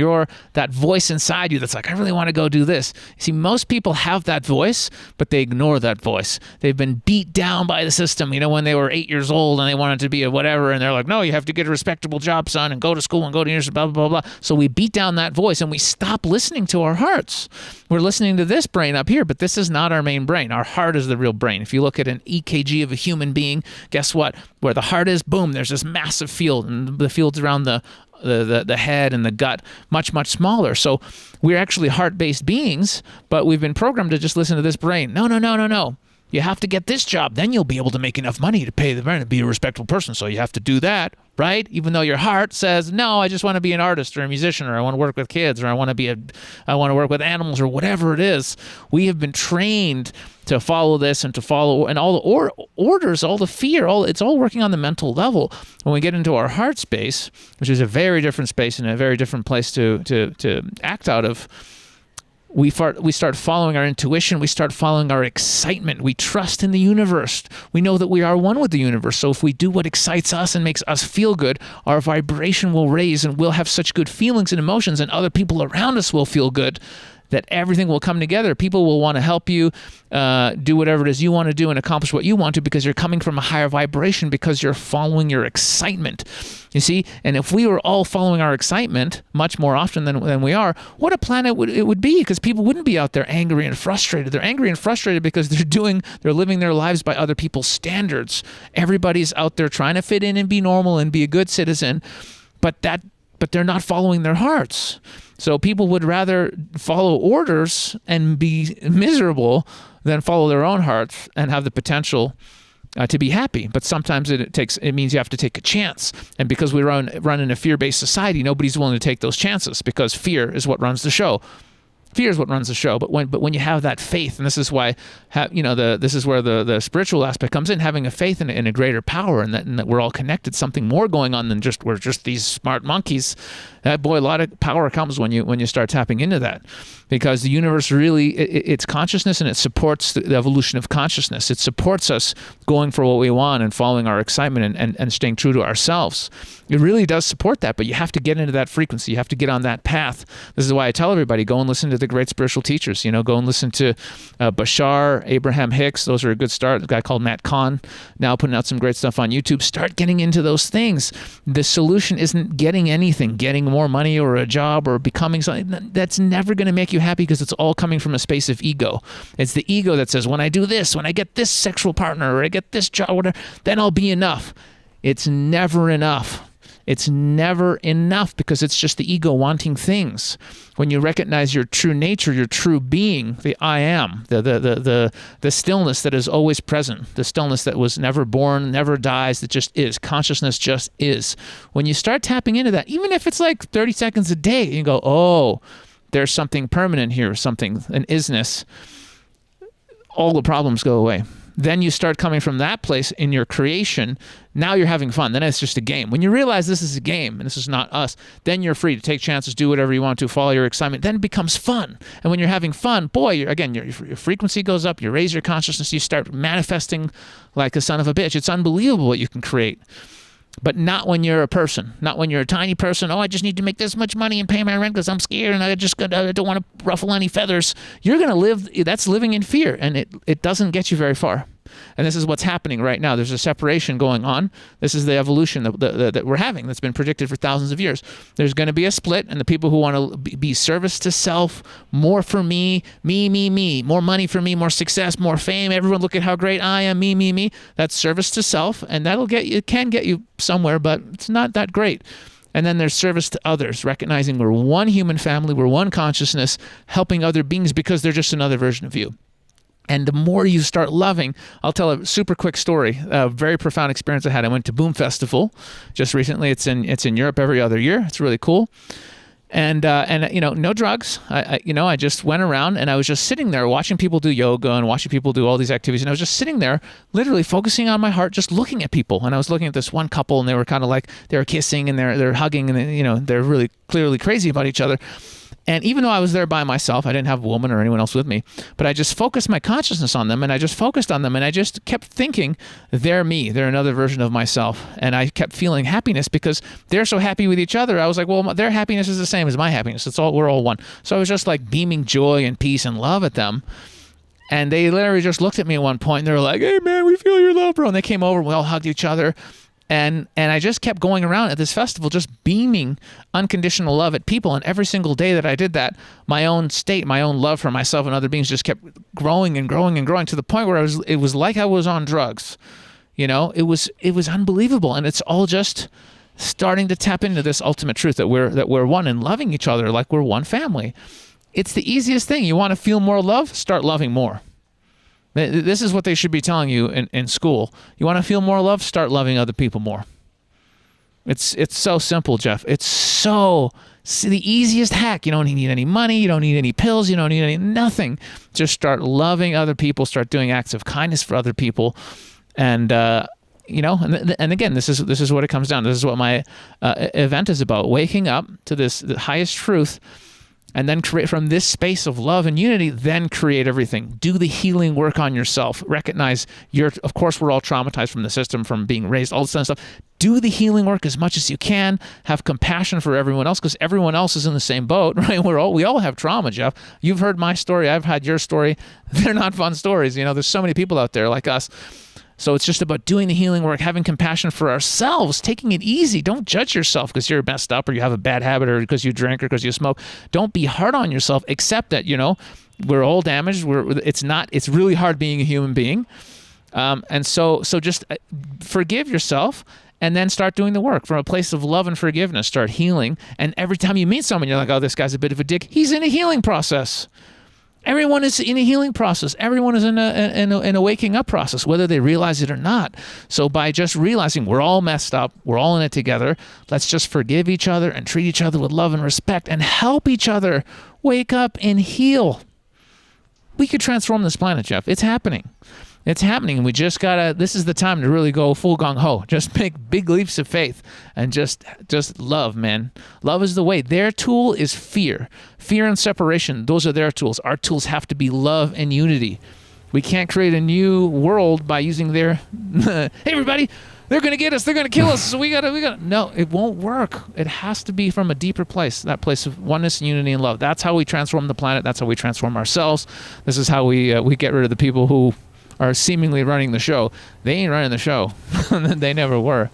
that voice inside you that's like, I really want to go do this. See, most people have that voice, but they ignore that voice. They've been beat down by the system, when they were 8 years old and they wanted to be a whatever, and they're like, no, you have to get a respectable job, son, and go to school and go to university, blah, blah, blah, blah. So we beat down that voice and we stop listening to our hearts. We're listening to this brain up here, but this is not our main brain. Our heart is the real brain. If you look at an EKG of a human being, guess what? Where the heart is, boom, there's this massive field, and the fields around the head and the gut much, much smaller. So we're actually heart-based beings, but we've been programmed to just listen to this brain. No. You have to get this job. Then you'll be able to make enough money to pay the rent and be a respectable person. So you have to do that, right? Even though your heart says, no, I just want to be an artist or a musician, or I want to work with kids, or I want to work with animals, or whatever it is. We have been trained to follow this and to follow, and all the orders, all the fear, it's all working on the mental level. When we get into our heart space, which is a very different space and a very different place to act out of, we start following our intuition. We start following our excitement. We trust in the universe. We know that we are one with the universe. So if we do what excites us and makes us feel good, our vibration will raise, and we'll have such good feelings and emotions, and other people around us will feel good, that everything will come together. People will want to help you do whatever it is you want to do and accomplish what you want to, because you're coming from a higher vibration, because you're following your excitement. You see? And if we were all following our excitement much more often than we are, what a planet it would be, because people wouldn't be out there angry and frustrated. They're angry and frustrated because they're living their lives by other people's standards. Everybody's out there trying to fit in and be normal and be a good citizen, but they're not following their hearts. So people would rather follow orders and be miserable than follow their own hearts and have the potential to be happy. But sometimes it means you have to take a chance. And because we run in a fear-based society, nobody's willing to take those chances, because fear is what runs the show. Fear is what runs the show. But when you have that faith, and this is why, this is where the spiritual aspect comes in, having a faith in a greater power, and that we're all connected, something more going on than we're just these smart monkeys. That, boy, a lot of power comes when you start tapping into that, because the universe really, it's consciousness, and it supports the evolution of consciousness. It supports us going for what we want and following our excitement and staying true to ourselves. It really does support that, but you have to get into that frequency. You have to get on that path. This is why I tell everybody, go and listen to the great spiritual teachers. Go and listen to Bashar, Abraham Hicks. Those are a good start. A guy called Matt Kahn, now putting out some great stuff on YouTube. Start getting into those things. The solution isn't getting anything, getting more money or a job or becoming something. That's never going to make you happy, because it's all coming from a space of ego. It's the ego that says, when I do this, when I get this sexual partner, or I get this job, whatever, then I'll be enough. It's never enough. It's never enough, because it's just the ego wanting things. When you recognize your true nature, your true being, the I am, the stillness that is always present, the stillness that was never born, never dies, that just is. Consciousness just is. When you start tapping into that, even if it's like 30 seconds a day, you go, oh, there's something permanent here, something, an isness, all the problems go away. Then you start coming from that place in your creation. Now you're having fun. Then it's just a game. When you realize this is a game and this is not us, then you're free to take chances, do whatever you want to, follow your excitement. Then it becomes fun. And when you're having fun, boy, your frequency goes up. You raise your consciousness. You start manifesting like a son of a bitch. It's unbelievable what you can create. But not when you're a person, not when you're a tiny person. Oh, I just need to make this much money and pay my rent because I'm scared and I don't want to ruffle any feathers. You're going to live, that's living in fear, and it doesn't get you very far. And this is what's happening right now. There's a separation going on. This is the evolution that we're having that's been predicted for thousands of years. There's going to be a split, and the people who want to be service to self, more for me, more money for me, more success, more fame, everyone look at how great I am, me. That's service to self, and it can get you somewhere, but it's not that great. And then there's service to others, recognizing we're one human family, we're one consciousness, helping other beings because they're just another version of you. And the more you start loving, I'll tell a super quick story, a very profound experience I had. I went to Boom Festival just recently. It's in Europe every other year. It's really cool. And no drugs. I just went around and I was just sitting there watching people do yoga and watching people do all these activities. And I was just sitting there, literally focusing on my heart, just looking at people. And I was looking at this one couple, and they were kind of like, they were kissing and they're hugging, and they're really clearly crazy about each other. And even though I was there by myself, I didn't have a woman or anyone else with me, but I just focused my consciousness on them, and I just focused on them, and I just kept thinking, they're me, they're another version of myself. And I kept feeling happiness because they're so happy with each other. I was like, well, their happiness is the same as my happiness. We're all one. So I was just like beaming joy and peace and love at them. And they literally just looked at me at one point, and they were like, hey man, we feel your love, bro. And they came over, and we all hugged each other. And I just kept going around at this festival, just beaming unconditional love at people. And every single day that I did that, my own state, my own love for myself and other beings just kept growing and growing and growing to the point where it was like I was on drugs. It was unbelievable. And it's all just starting to tap into this ultimate truth that we're one and loving each other like we're one family. It's the easiest thing. You want to feel more love? Start loving more. This is what they should be telling you in school. You want to feel more love? Start loving other people more. It's so simple, Jeff. It's the easiest hack. You don't need any money. You don't need any pills. You don't need nothing. Just start loving other people. Start doing acts of kindness for other people. And again, this is what it comes down to. This is what my event is about. Waking up to the highest truth. And then create from this space of love and unity, then create everything. Do the healing work on yourself. Recognize of course, we're all traumatized from the system, from being raised, all this kind of stuff. Do the healing work as much as you can. Have compassion for everyone else, because everyone else is in the same boat, right? We all have trauma, Jeff. You've heard my story. I've had your story. They're not fun stories. There's so many people out there like us. So it's just about doing the healing work, having compassion for ourselves, taking it easy. Don't judge yourself because you're messed up or you have a bad habit or because you drink or because you smoke. Don't be hard on yourself. Accept that, we're all damaged. It's really hard being a human being. And so just forgive yourself and then start doing the work from a place of love and forgiveness. Start healing. And every time you meet someone, you're like, oh, this guy's a bit of a dick. He's in a healing process. Everyone is in a healing process. Everyone is in a waking up process, whether they realize it or not. So by just realizing we're all messed up, we're all in it together, let's just forgive each other and treat each other with love and respect and help each other wake up and heal. We could transform this planet, Jeff. It's happening. It's happening. We just this is the time to really go full gung-ho. Just make big leaps of faith and just love, man. Love is the way. Their tool is fear. Fear and separation, those are their tools. Our tools have to be love and unity. We can't create a new world by using their, hey, everybody, they're going to get us. They're going to kill us. So we got to. No, it won't work. It has to be from a deeper place, that place of oneness, unity, and love. That's how we transform the planet. That's how we transform ourselves. This is how we get rid of the people who are seemingly running the show. They ain't running the show. They never were.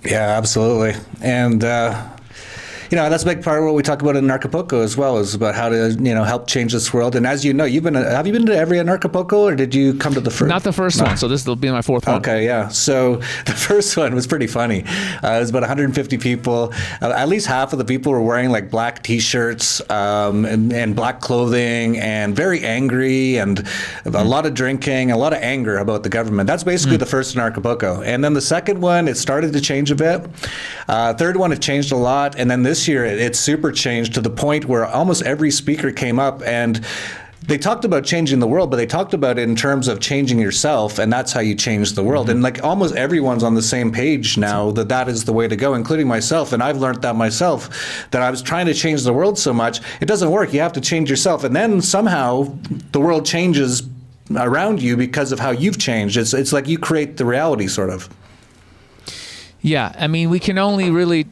Yeah, absolutely. And that's a big part of what we talk about in Acapulco as well, is about how to help change this world. And as you know, have you been to every Acapulco, or did you come to the first? Not the first one. So this will be my fourth one. Okay, yeah. So the first one was pretty funny. It was about 150 people. At least half of the people were wearing like black T-shirts and black clothing, and very angry, and a lot of drinking, a lot of anger about the government. That's basically the first in Acapulco. And then the second one, it started to change a bit. Third one, it changed a lot, and then this year it super changed to the point where almost every speaker came up and they talked about changing the world, but they talked about it in terms of changing yourself, and that's how you change the world. And like almost everyone's on the same page now that is the way to go, including myself. And I've learned that myself, that I was trying to change the world so much. It doesn't work. You have to change yourself. And then somehow the world changes around you because of how you've changed. It's like you create the reality, sort of. Yeah, I mean, we can only really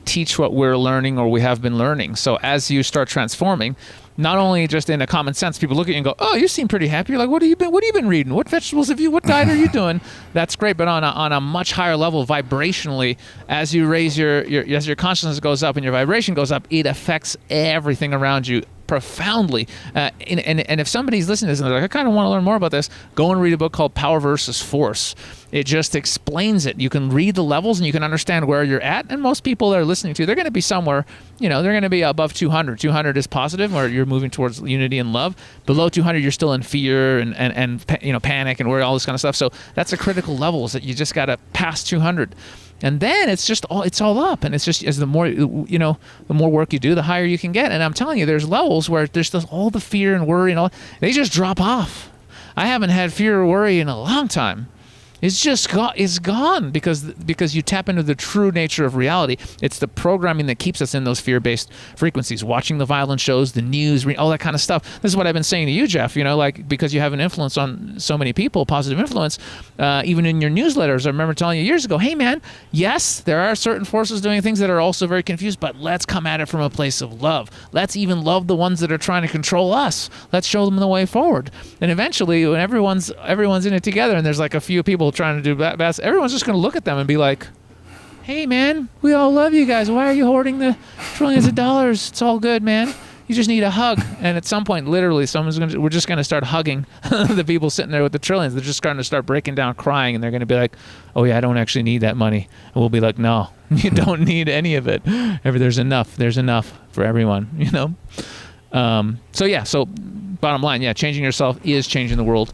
teach what we're learning or we have been learning. So as you start transforming, not only just in a common sense, people look at you and go, "Oh, you seem pretty happy." You're like, "What have you been reading? What vegetables have you? What diet are you doing?" That's great, but on a much higher level, vibrationally, as you raise as your consciousness goes up and your vibration goes up, it affects everything around you profoundly. And if somebody's listening to this and they're like, "I kind of want to learn more about this," go and read a book called Power versus Force. It just explains it. You can read the levels and you can understand where you're at. And most people that are listening to, they're going to be somewhere, they're going to be above 200. 200 is positive, where you're moving towards unity and love. Below 200, you're still in fear and panic and worry, all this kind of stuff. So that's a critical levels that you just got to pass 200. And then it's all up, and it's just as the more the more work you do, the higher you can get. And I'm telling you, there's levels where there's just all the fear and worry and all, they just drop off. I haven't had fear or worry in a long time. It's just it's gone because you tap into the true nature of reality. It's the programming that keeps us in those fear-based frequencies, watching the violent shows, the news, all that kind of stuff. This is what I've been saying to you, Jeff, because you have an influence on so many people, positive influence, even in your newsletters. I remember telling you years ago, "Hey man, yes, there are certain forces doing things that are also very confused, but let's come at it from a place of love. Let's even love the ones that are trying to control us. Let's show them the way forward." And eventually, when everyone's in it together and there's like a few people trying to do best, everyone's just going to look at them and be like, "Hey man, we all love you guys. Why are you hoarding the trillions of dollars? It's all good, man. You just need a hug." And at some point, literally, we're just going to start hugging the people sitting there with the trillions. They're just going to start breaking down, crying, and they're going to be like, "Oh yeah, I don't actually need that money." And we'll be like, "No, you don't need any of it. There's enough. There's enough for everyone." So bottom line, changing yourself is changing the world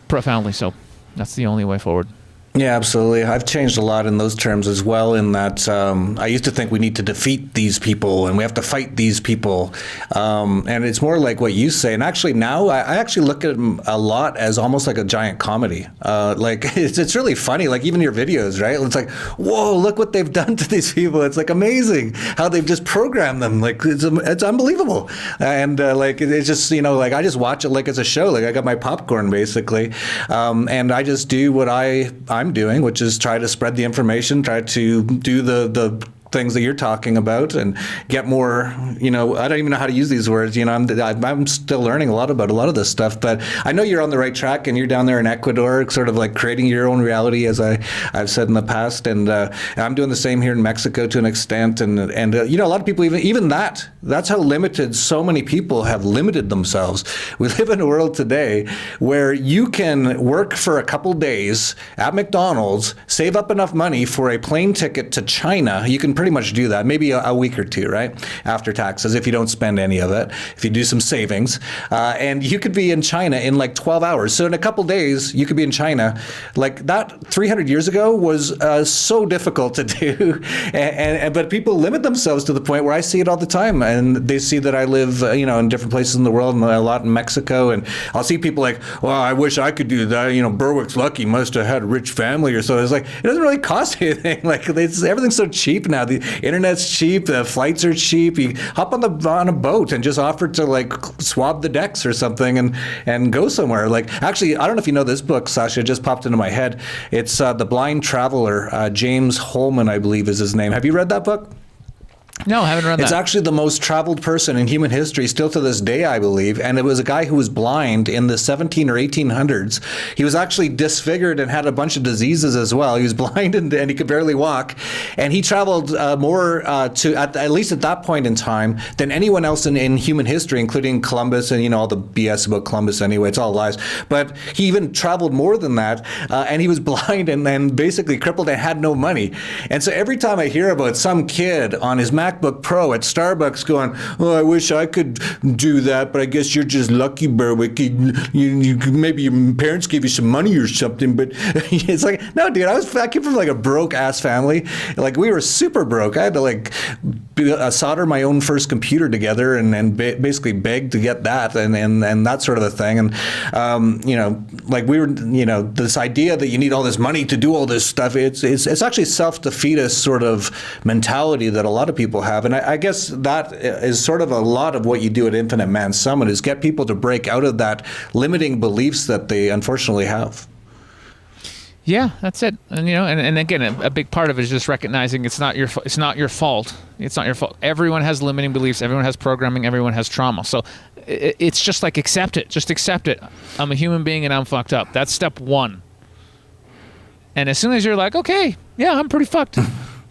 profoundly. So that's the only way forward. Yeah, absolutely. I've changed a lot in those terms as well, in that I used to think we need to defeat these people and we have to fight these people. And it's more like what you say. And actually now I actually look at them a lot as almost like a giant comedy. It's really funny, like even your videos, right? It's like, whoa, look what they've done to these people. It's like amazing how they've just programmed them. Like it's unbelievable. And it's just, I just watch it like it's a show. Like I got my popcorn basically. And I just do what I'm doing, which is try to spread the information, try to do the things that you're talking about and get more, I don't even know how to use these words, I'm still learning a lot about a lot of this stuff, but I know you're on the right track and you're down there in Ecuador, sort of like creating your own reality, as I've said in the past, and I'm doing the same here in Mexico to an extent, and a lot of people, even that's how limited so many people have limited themselves. We live in a world today where you can work for a couple days at McDonald's, save up enough money for a plane ticket to China. You can pretty much do that, maybe a week or two, right? After taxes, if you don't spend any of it, if you do some savings. And you could be in China in like 12 hours. So in a couple days, you could be in China. Like that 300 years ago was so difficult to do. But people limit themselves to the point where I see it all the time. And they see that I live, in different places in the world, and a lot in Mexico. And I'll see people like, "Well, I wish I could do that. Berwick's lucky, must have had a rich family," or so. It's like, it doesn't really cost anything. Like everything's so cheap now. The internet's cheap, the flights are cheap. You hop on a boat and just offer to like swab the decks or something and go somewhere. Like, actually, I don't know if you know this book, Sasha, it just popped into my head. It's The Blind Traveler. James Holman, I believe, is his name. Have you read that book? No, I haven't read that. It's actually the most traveled person in human history, still to this day, I believe. And it was a guy who was blind in the 17 or 1800s. He was actually disfigured and had a bunch of diseases as well. He was blind and he could barely walk. And he traveled more at least at that point in time, than anyone else in human history, including Columbus and, all the BS about Columbus anyway. It's all lies. But he even traveled more than that. And he was blind and basically crippled and had no money. And so every time I hear about some kid on his MacBook Pro at Starbucks going, "Oh, I wish I could do that, but I guess you're just lucky, Berwick. You maybe your parents gave you some money or something." But it's like, no, dude, I came from like a broke ass family. Like we were super broke. I had to like solder my own first computer together and basically beg to get that and that sort of a thing. And like we were, this idea that you need all this money to do all this stuff. It's actually self-defeatist sort of mentality that a lot of people have. And I guess that is sort of a lot of what you do at Infinite Man Summit, is get people to break out of that limiting beliefs that they unfortunately have. Yeah, that's it. And and again, a big part of it is just recognizing it's not your fault. It's not your fault. Everyone has limiting beliefs. Everyone has programming. Everyone has trauma. So it's just like accept it. Just accept it. I'm a human being and I'm fucked up. That's step one. And as soon as you're like, okay, yeah, I'm pretty fucked.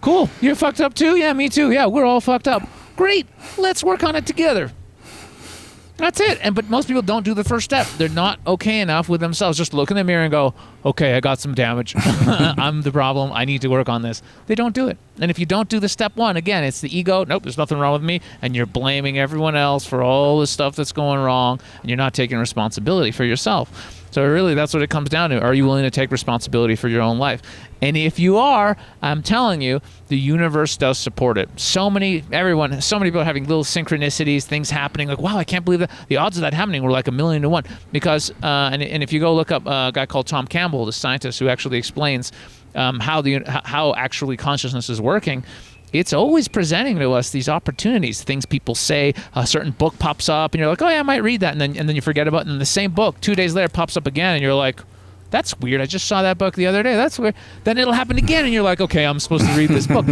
Cool. You're fucked up too? Yeah, me too. Yeah, we're all fucked up. Great. Let's work on it together. That's it. But most people don't do the first step. They're not okay enough with themselves. Just look in the mirror and go, okay, I got some damage. I'm the problem. I need to work on this. They don't do it. And if you don't do the step one, again, it's the ego. Nope, there's nothing wrong with me. And you're blaming everyone else for all the stuff that's going wrong. And you're not taking responsibility for yourself. So really, that's what it comes down to. Are you willing to take responsibility for your own life? And if you are, I'm telling you, the universe does support it. So many people are having little synchronicities, things happening. Like, wow, I can't believe that. The odds of that happening were like 1,000,000 to 1. Because, and if you go look up a guy called Tom Campbell, the scientist who actually explains how actually consciousness is working, it's always presenting to us these opportunities, things people say. A certain book pops up, and you're like, oh yeah, I might read that, and then you forget about it, and the same book 2 days later pops up again, and you're like, that's weird. I just saw that book the other day. That's weird. Then it'll happen again, and you're like, okay, I'm supposed to read this book.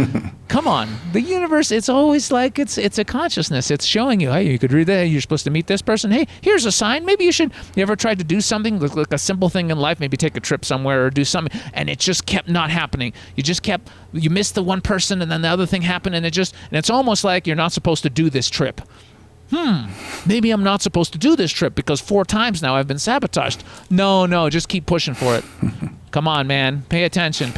Come on, the universe. It's always like it's a consciousness. It's showing you, hey, you could read that. You're supposed to meet this person. Hey, here's a sign. Maybe you should. You ever tried to do something like a simple thing in life? Maybe take a trip somewhere or do something, and it just kept not happening. You missed the one person, and then the other thing happened, and it's almost like you're not supposed to do this trip. Maybe I'm not supposed to do this trip because 4 times now I've been sabotaged. No, just keep pushing for it. Come on, man. Pay attention.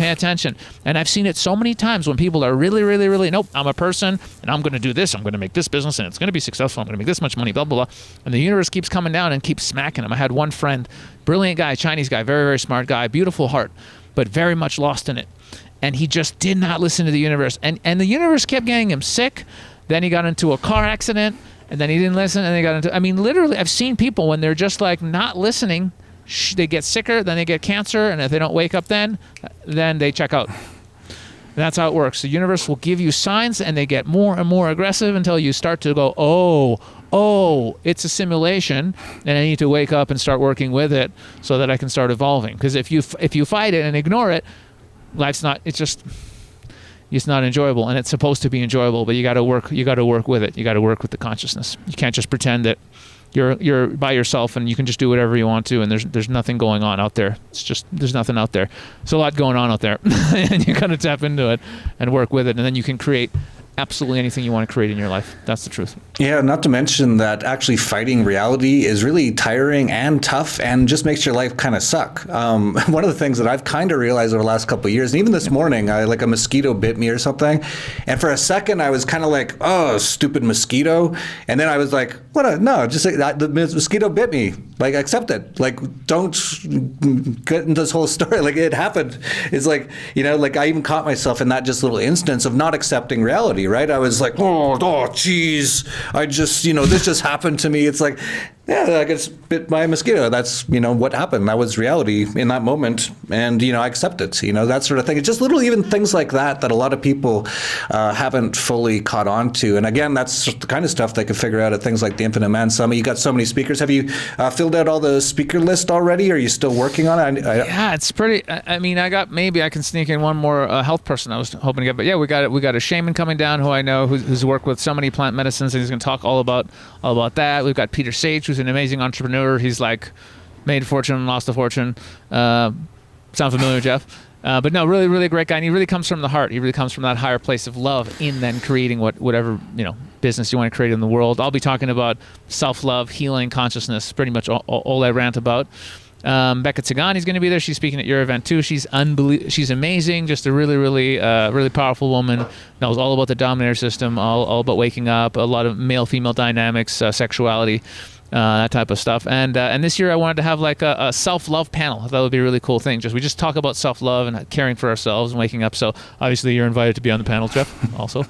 And I've seen it so many times when people are really, really, really, nope, I'm a person and I'm going to do this. I'm going to make this business and it's going to be successful. I'm going to make this much money, blah, blah, blah. And the universe keeps coming down and keeps smacking them. I had one friend, brilliant guy, Chinese guy, very, very smart guy, beautiful heart, but very much lost in it. And he just did not listen to the universe. And the universe kept getting him sick. Then he got into a car accident. And then he didn't listen, and they got into... I mean, literally, I've seen people when they're just, like, not listening, they get sicker, then they get cancer, and if they don't wake up then they check out. And that's how it works. The universe will give you signs, and they get more and more aggressive until you start to go, oh, it's a simulation, and I need to wake up and start working with it so that I can start evolving. Because if you fight it and ignore it, life's not... It's not enjoyable, and it's supposed to be enjoyable, but you got to work with it. You got to work with the consciousness. You can't just pretend that you're by yourself and you can just do whatever you want to, and there's nothing going on out there. There's nothing out there. There's a lot going on out there, and you got to tap into it and work with it, and then you can create absolutely anything you want to create in your life. That's the truth. Yeah, not to mention that actually fighting reality is really tiring and tough and just makes your life kind of suck. One of the things that I've kind of realized over the last couple of years, and even this morning, a mosquito bit me or something, and for a second I was kind of like, oh, stupid mosquito, and then I was like, just like the mosquito bit me. Like, accept it. Like, don't get into this whole story. Like, it happened. It's like, like I even caught myself in that just little instance of not accepting reality, right? I was like, oh, geez. I just, this just happened to me. It's like, yeah, I got bit by a mosquito. That's, what happened. That was reality in that moment. And, I accept it, that sort of thing. It's just little even things like that a lot of people haven't fully caught on to. And again, that's the kind of stuff they can figure out at things like the Infinite Man Summit. You got so many speakers. Have you filled out all the speaker list already? Or are you still working on it? Yeah, it's pretty, maybe I can sneak in one more health person I was hoping to get. But yeah, we got a shaman coming down who I know who's worked with so many plant medicines, and he's going to talk all about that. We've got Peter Sage, who's an amazing entrepreneur. He's like made a fortune, lost a fortune. Sound familiar, Jeff? But no, really, really great guy. And he really comes from the heart. He really comes from that higher place of love in then creating whatever, business you want to create in the world. I'll be talking about self-love, healing, consciousness, pretty much all I rant about. Becca Tzigany's going to be there. She's speaking at your event too. She's She's amazing. Just a really, really, really powerful woman. Knows all about the dominator system, all about waking up, a lot of male-female dynamics, sexuality, that type of stuff. And this year I wanted to have like a self-love panel. I thought it would be a really cool thing. We just talk about self-love and caring for ourselves and waking up. So obviously you're invited to be on the panel, Jeff, also.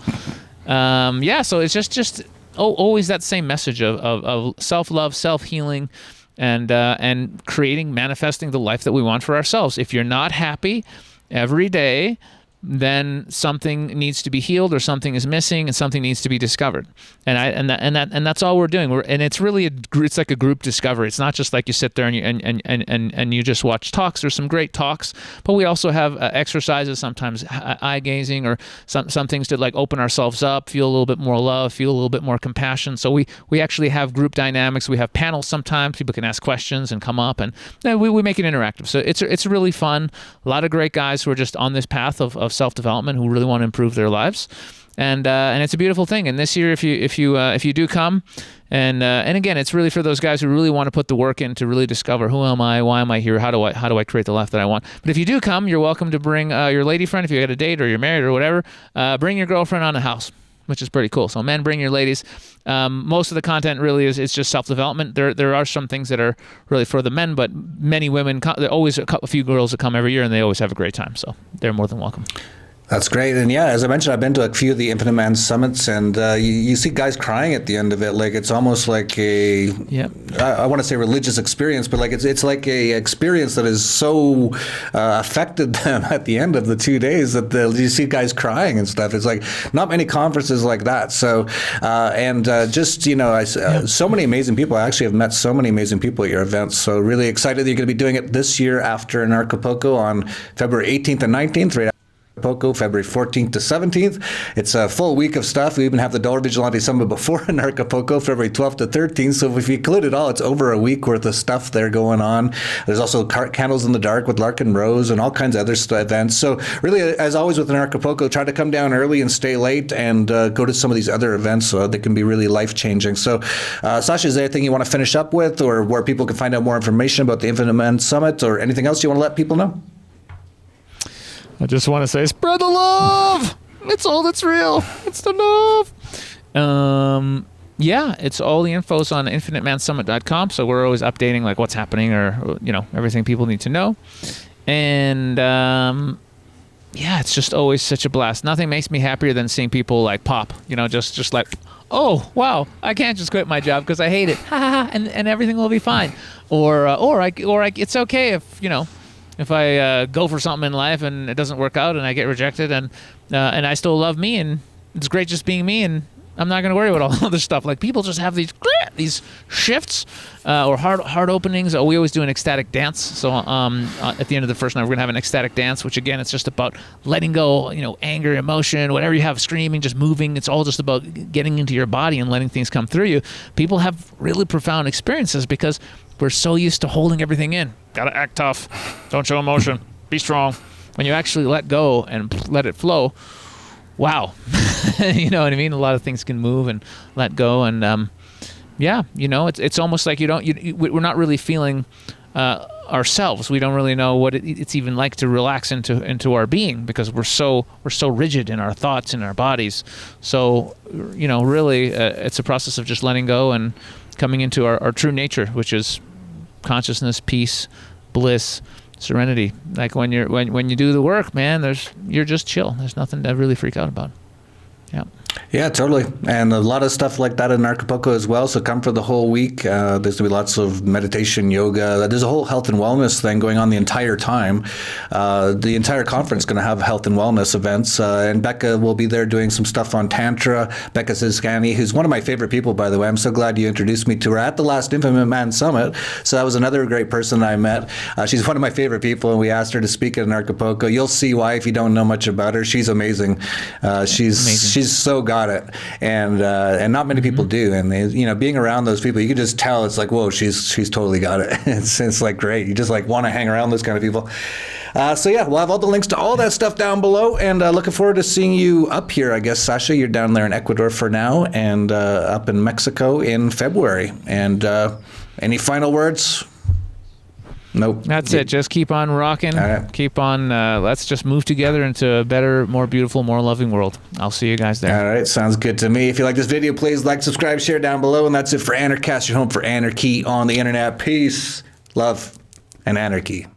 So it's just always that same message of self-love, self-healing, and creating, manifesting the life that we want for ourselves. If you're not happy every day, then something needs to be healed, or something is missing, and something needs to be discovered. And that's all we're doing. And it's really it's like a group discovery. It's not just like you sit there and you just watch talks. There's some great talks, but we also have exercises, sometimes eye gazing, or some things to like open ourselves up, feel a little bit more love, feel a little bit more compassion. So we actually have group dynamics. We have panels sometimes. People can ask questions and come up, and we make it interactive. So it's really fun. A lot of great guys who are just on this path of self-development, who really want to improve their lives, and it's a beautiful thing. And this year, if you do come, and again, it's really for those guys who really want to put the work in to really discover, who am I, why am I here, how do I create the life that I want. But if you do come, you're welcome to bring your lady friend if you got a date, or you're married or whatever. Bring your girlfriend on the house, which is pretty cool. So men, bring your ladies. Most of the content really is just self-development. There are some things that are really for the men, but many women, there are always a few girls that come every year, and they always have a great time. So they're more than welcome. That's great. And yeah, as I mentioned, I've been to a few of the Infinite Man summits, and you see guys crying at the end of it. Like, it's almost like a, I want to say religious experience, but like it's like a experience that is so affected them at the end of the 2 days that you see guys crying and stuff. It's like not many conferences like that. So, just, so many amazing people. I actually have met so many amazing people at your events. So really excited that you're going to be doing it this year after Anarchapulco on February 18th and 19th, right? Acapulco, February 14th to 17th. It's a full week of stuff. We even have the Dollar Vigilante Summit before in Acapulco, February 12th to 13th. So if you include it all, it's over a week worth of stuff there going on. There's also Candles in the Dark with Larkin Rose and all kinds of other events. So really, as always with Acapulco, try to come down early and stay late, and go to some of these other events that can be really life-changing. So Sasha, is there anything you want to finish up with, or where people can find out more information about the Infinite Man Summit, or anything else you want to let people know? I just want to say, spread the love. It's all that's real. It's the love. Yeah, it's all the info's on infinitemansummit.com. So we're always updating like what's happening, or everything people need to know. And yeah, it's just always such a blast. Nothing makes me happier than seeing people like pop. Just like, oh wow, I can't just quit my job because I hate it. and everything will be fine. Or it's okay if I go for something in life and it doesn't work out and I get rejected, and I still love me, and it's great just being me, and I'm not going to worry about all this stuff. Like, people just have these shifts or heart openings. We always do an ecstatic dance. So at the end of the first night, we're going to have an ecstatic dance, which again, it's just about letting go, anger, emotion, whatever you have, screaming, just moving. It's all just about getting into your body and letting things come through you. People have really profound experiences because we're so used to holding everything in. Gotta act tough. Don't show emotion. Be strong. When you actually let go and let it flow, wow. You know what I mean? A lot of things can move and let go. And it's almost like we're not really feeling ourselves. We don't really know what it's even like to relax into our being, because we're so rigid in our thoughts and our bodies. So, really, it's a process of just letting go and coming into our true nature, which is consciousness, peace, bliss, serenity. Like when you do the work, man, you're just chill. There's nothing to really freak out about. Yeah. Yeah, totally. And a lot of stuff like that in Acapulco as well. So come for the whole week. There's going to be lots of meditation, yoga. There's a whole health and wellness thing going on the entire time. The entire conference is going to have health and wellness events. And Becca will be there doing some stuff on Tantra. Becca Zizgani, who's one of my favorite people, by the way. I'm so glad you introduced me to her at the last Infinite Man Summit. So that was another great person I met. She's one of my favorite people, and we asked her to speak at Acapulco. You'll see why if you don't know much about her. She's amazing. She's so got it, and not many people do. And being around those people, you can just tell. It's like, whoa, she's totally got it. It's like great. You just like want to hang around those kind of people. So yeah, we'll have all the links to all that stuff down below, and looking forward to seeing you up here. I guess, Sasha, you're down there in Ecuador for now, and up in Mexico in February. And any final words? Nope. That's it. Just keep on rocking. Right. Keep on. Let's just move together into a better, more beautiful, more loving world. I'll see you guys there. All right. Sounds good to me. If you like this video, please like, subscribe, share down below. And that's it for Anarchast, your home for anarchy on the internet. Peace, love, and anarchy.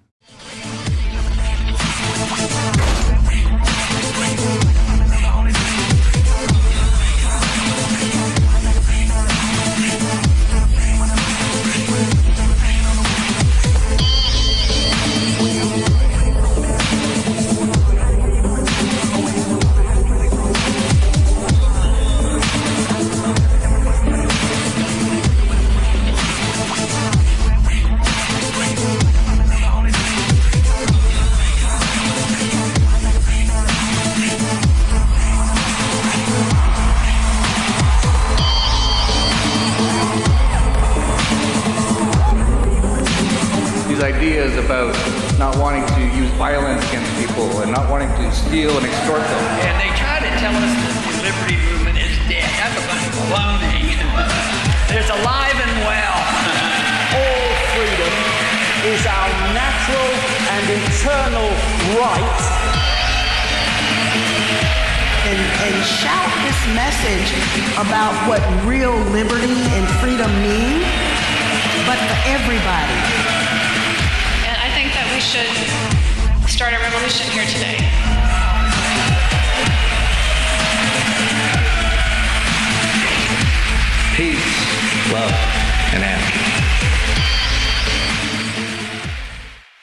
ideas about not wanting to use violence against people and not wanting to steal and extort them. And they try to tell us that the liberty movement is dead. That's a bunch of baloney. It's alive and well. All freedom is our natural and eternal right. And shout this message about what real liberty and freedom mean, but for everybody. And I think that we should start a revolution here today. Peace, love.